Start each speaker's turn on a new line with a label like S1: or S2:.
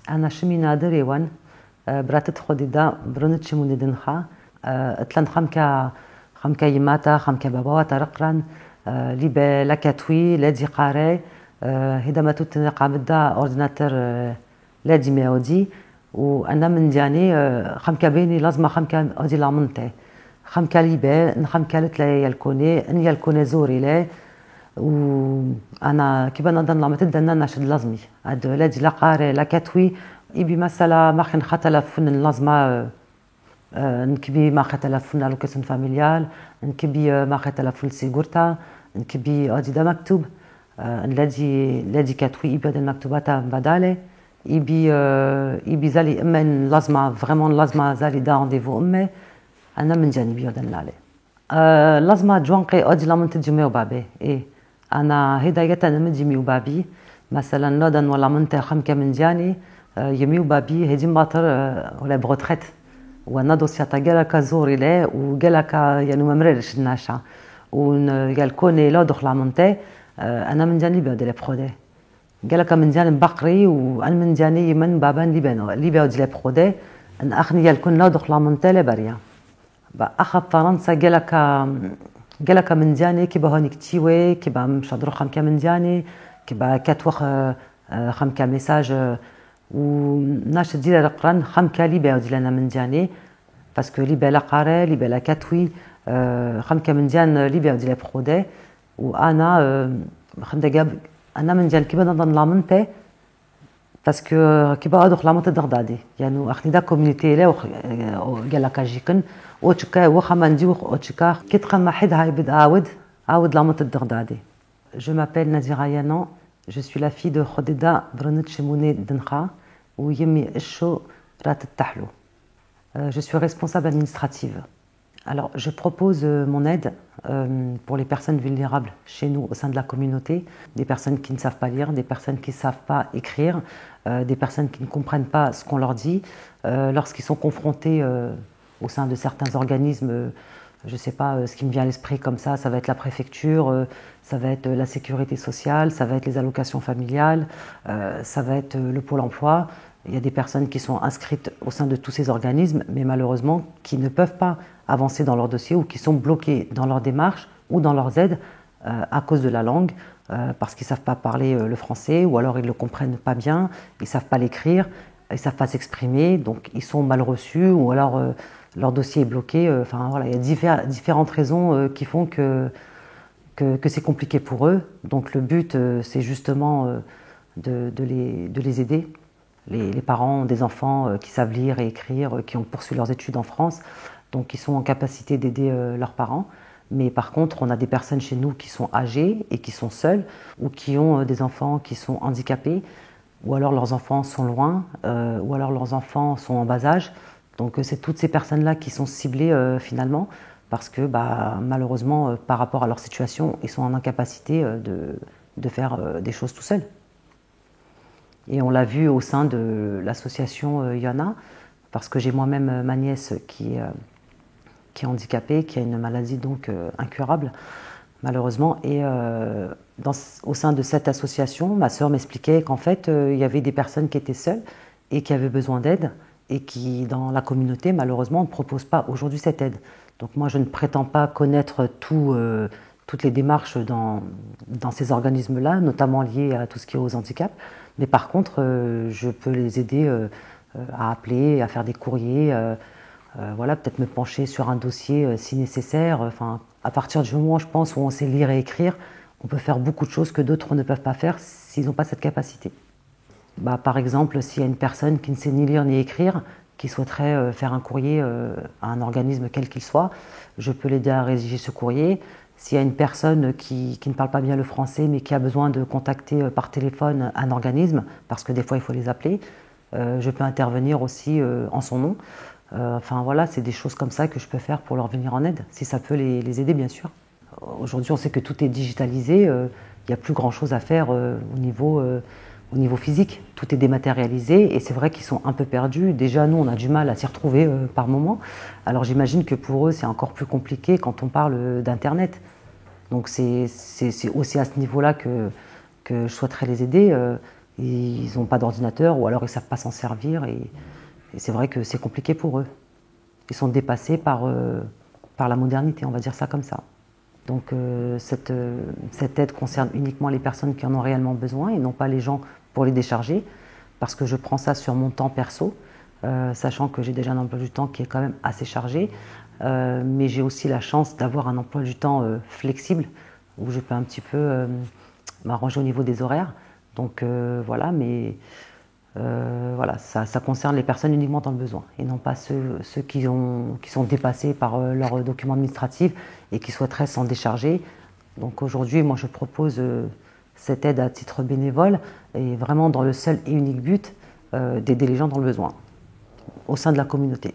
S1: أنا شمي نادر يوان براتت خودي دا برونت شموني دنخا اتلان خمكا يماتا خمكا باباواتا رقران ليبا لكاتوي لادي قاري هيدا ما توتنا قابدا اورديناتور لادي ميودي وانا من جاني خمكا بيني لازمة خمكا اودي لامنتي خمكا ليبا خمكا لتلا يلكوني ان يلكوني زوري لي وانا كيبا نضن لما تدنا نشد لازمي هاد لادي لا قاري لا كاتوي يبي مثلا ما خن خطلا فن اللازمه نكبي ما خطلا فن لوكاسيون فاميليال نكبي ما خطلا فن سيغورتا نكبي ادي دا مكتوب لادي كاتوي يبي هاد المكتوبات بدالي يبي زالي اما لازمه فريمون لازمه زالي دا رونديفو امي انا من جانبي ودن لالي لازمه جوانقي ادي لامن تجمي وبابي ايه انا هداية انا مجمي وبابي مثلا نودن ولا منطقه خمكه من جاني يمي وبابي هدي ماطر ولا بغوتريت وانا دوسياتا جالكا زوري لا وجالكا يعني ما مريرش الناشا ويالكوني لا دخل منطقه انا من جانبي ودي لي برودي جالكا من جانب بقري وانا من جاني من بابان ليبانو ليبيا ودي لي برودي ان اخني يالكون لا دخل منطقه بريا اخا فرنسا جالكا من جاني كي بهونيك تيوي كي مش هضرو خمكا من جاني كي كاتوخ خمكا ميساج وناش ديال القران خمكا ليبيا وديالنا من جاني باسكو ليبيا لا قاري ليبيا لا كاتوي خمكا من جان ليبيا وديال برودي وانا خمدا جاب انا من جان كيبا نضن لامنتي باسكو كيبا ادخل لامنتي دغدادي يعني اخني دا كوميونيتي لا قال كاجيكن وتشكا وخما ندي وتشكا كي تقما حد هاي بد عاود لامنتي دغدادي. Je m'appelle Nadira Yanan, je suis la fille de Khodeda Brunet Chemoune Dencha ou Yemi Esho Rat Tahlo. Je suis responsable administrative. Alors, je propose mon aide pour les personnes vulnérables chez nous au sein de la communauté, des personnes qui ne savent pas lire, des personnes qui ne savent pas écrire, des personnes qui ne comprennent pas ce qu'on leur dit, lorsqu'ils sont confrontés au sein de certains organismes. Je ne sais pas, ce qui me vient à l'esprit comme ça va être la préfecture, ça va être la sécurité sociale, ça va être les allocations familiales, ça va être le pôle emploi. Il y a des personnes qui sont inscrites au sein de tous ces organismes, mais malheureusement qui ne peuvent pas avancer dans leur dossier ou qui sont bloqués dans leur démarche ou dans leurs aides à cause de la langue, parce qu'ils ne savent pas parler le français ou alors ils ne le comprennent pas bien, ils ne savent pas l'écrire, ils ne savent pas s'exprimer, donc ils sont mal reçus ou alors leur dossier est bloqué. Enfin voilà, il y a différentes raisons qui font que c'est compliqué pour eux. Donc le but, c'est justement de les aider. Les parents ont des enfants qui savent lire et écrire, qui ont poursuivi leurs études en France, donc ils sont en capacité d'aider leurs parents. Mais par contre, on a des personnes chez nous qui sont âgées et qui sont seules, ou qui ont des enfants qui sont handicapés, ou alors leurs enfants sont loin, ou alors leurs enfants sont en bas âge. Donc c'est toutes ces personnes-là qui sont ciblées finalement, parce que malheureusement, par rapport à leur situation, ils sont en incapacité de faire des choses tout seuls. Et on l'a vu au sein de l'association Yana, parce que j'ai moi-même ma nièce qui est handicapée, qui a une maladie donc incurable, malheureusement. Et au sein de cette association, ma sœur m'expliquait qu'en fait, il y avait des personnes qui étaient seules et qui avaient besoin d'aide, et qui, dans la communauté, malheureusement, ne propose pas aujourd'hui cette aide. Donc moi, je ne prétends pas connaître toutes les démarches dans ces organismes-là, notamment liées à tout ce qui est aux handicaps. Mais par contre, je peux les aider à appeler, à faire des courriers, voilà, peut-être me pencher sur un dossier si nécessaire. Enfin, à partir du moment, je pense, où on sait lire et écrire, on peut faire beaucoup de choses que d'autres ne peuvent pas faire s'ils n'ont pas cette capacité. Par exemple, s'il y a une personne qui ne sait ni lire ni écrire, qui souhaiterait faire un courrier à un organisme quel qu'il soit, je peux l'aider à rédiger ce courrier. S'il y a une personne qui ne parle pas bien le français, mais qui a besoin de contacter par téléphone un organisme, parce que des fois il faut les appeler, je peux intervenir aussi en son nom. Enfin voilà, c'est des choses comme ça que je peux faire pour leur venir en aide, si ça peut les aider bien sûr. Aujourd'hui, on sait que tout est digitalisé, il n'y a plus grand-chose à faire au niveau physique, tout est dématérialisé et c'est vrai qu'ils sont un peu perdus. Déjà, nous, on a du mal à s'y retrouver par moment. Alors j'imagine que pour eux, c'est encore plus compliqué quand on parle d'Internet. Donc c'est aussi à ce niveau-là que je souhaiterais les aider. ils n'ont pas d'ordinateur ou alors ils ne savent pas s'en servir et c'est vrai que c'est compliqué pour eux. Ils sont dépassés par la modernité, on va dire ça comme ça. Donc cette aide concerne uniquement les personnes qui en ont réellement besoin et non pas les gens pour les décharger, parce que je prends ça sur mon temps perso, sachant que j'ai déjà un emploi du temps qui est quand même assez chargé, mais j'ai aussi la chance d'avoir un emploi du temps flexible, où je peux un petit peu m'arranger au niveau des horaires. Donc voilà, mais voilà, ça concerne les personnes uniquement dans le besoin et non pas ceux qui sont dépassés par leurs documents administratifs et qui souhaiteraient s'en décharger. Donc aujourd'hui, moi je propose cette aide à titre bénévole et vraiment dans le seul et unique but d'aider les gens dans le besoin au sein de la communauté.